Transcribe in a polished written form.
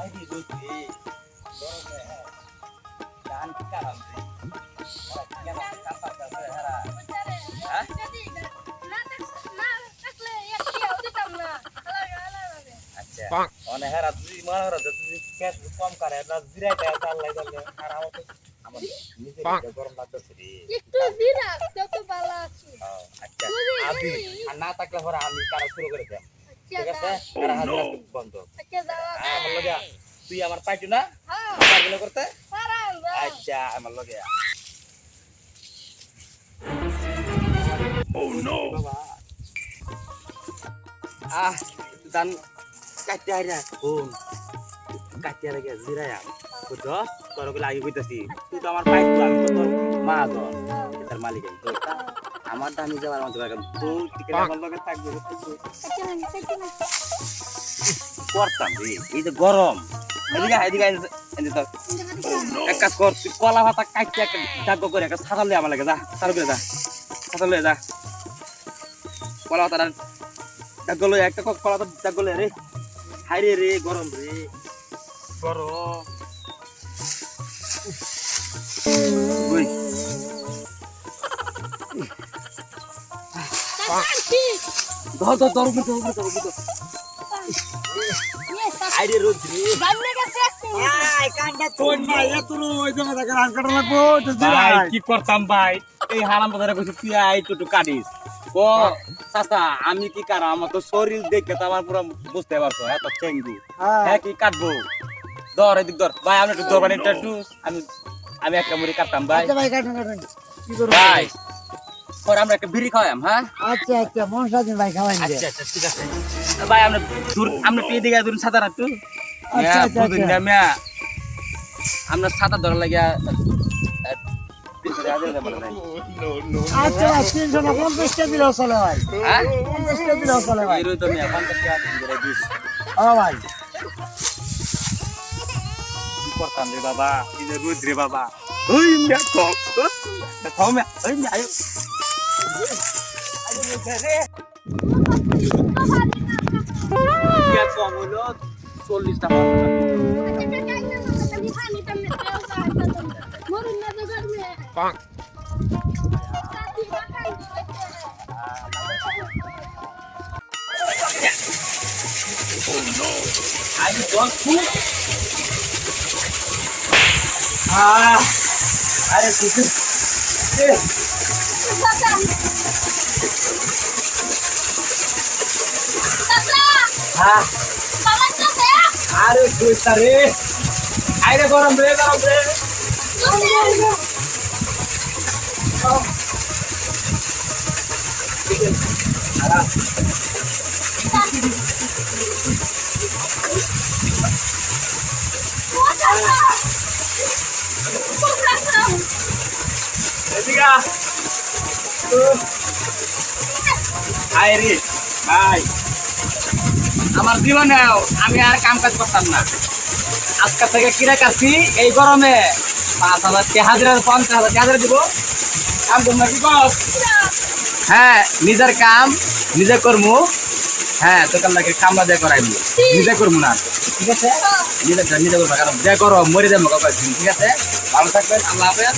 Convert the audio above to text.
ID রইছে গরমে গান কি কারাম রে ওরা কি কাম করতেছে হেরা হ্যাঁ আচ্ছা অনে হেরা তুই মনে কর তুই ক্যাশ কম করে না জিরাইতে আল্লাহ জানে আর আমার নিজে গরম লাগতেছে রে একটু দিরা তত ভালো আছে আচ্ছা আমি আর না থাকলে পরে আমি কারা শুরু করে দেব ঠিক আছে কারা হাজিরা বন্ধ আচ্ছা দাও আমার লগে তুই আমার পাইছু না হ্যাঁ পারবি করতে পারাম আচ্ছা আমার লগে Oh no! বাবা দান কাটতে আইরা কোন কাটতে আইরা গে জিরায়া বুঝছো তোর ওগুলো আগে কইতাছি তুই তো আমার পাইছু আমি তো তোর মা ধর এটার মালিক আমি তো আমার দামি যাওয়ার মতো লাগে তুই টিকে আমার লগে থাকবি করতাম রে এই যে গরম এদিকে এদিকে তো এক কাজ কর তুই কলা পাতা কাটতে একটা জাগ্য করে একটা ছাতা লয়ে আমার লাগে যা ছাতা লয়ে যা ছাতা লয়ে যা কলা পাতা জাগ্য লয়ে একটা কলা পাতা জাগ্য লয়ে রে হাইরে রে গরম রে গরম ওই ধর ধর ধর আইরে রোদ রে আই কান্ডা কোন ভাই এত ওই জায়গা থেকে রান কাটা লাগবো ভাই কি করতাম ভাই এই হারাম বাজারে কইছি তুই আই একটু কাটিস ও চাচা আমি কি কারা আমার তো শরীর দেখে তো আমার পুরো বুঝতে পারছো এত চেঙ্গু হ্যাঁ কি কাটবো ধর এদিক ধর ভাই আমি একটু ধরবানি একটু আমি একটা মুড়ি কাটতাম ভাই আচ্ছা ভাই কাটুন কি করব ভাই পরে আমরা একটা বিড়ি খাওয়াম হ্যাঁ আচ্ছা আচ্ছা মন স্বাধীন ভাই খাওয়াই নি আচ্ছা আচ্ছা ঠিক আছে ভাই আমরা পেয়ে দিকে দূর সাঁতার একটু আচ্ছা, আচ্ছা, বুঝুন না মিয়া আমরা সাঁতার ধরা লাগিয়া আচ্ছা 300 না 50 টা দিলেও চলে ভাই হ্যাঁ 50 টা দিলেও চলে ভাই এই রই তো মিয়া 50 টাকা করে দিয়েছি ও ভাই কি করতাম রে বাবা কি যে রোদ রে বাবা ওই মিয়া কম খাও মিয়া ওই মিয়া আয়ো মিয়া কম হলো 40 টাকা পাক আই ডোন্ট ফুল আরে কিছু হ্যাঁ আরে কইতা রে আইরে গরম রে এদিকে আইরে ভাই আমার জীবনে আমি আর কাম কাজ করতাম না আজকে থেকে কিরা কাছি এই গরমে 5,000 হাজার 50,000 হাজার দিব কাম করবো কি কর হ্যাঁ নিজের কাম নিজে করবো হ্যাঁ তোকে লাগে কামলা দিয়ে করাইবো নিজে করবো না ঠিক আছে নিজে করবো কারণ যে করো মরে যাবো ঠিক আছে ভালো থাকবেন আল্লাহ হাফেজ।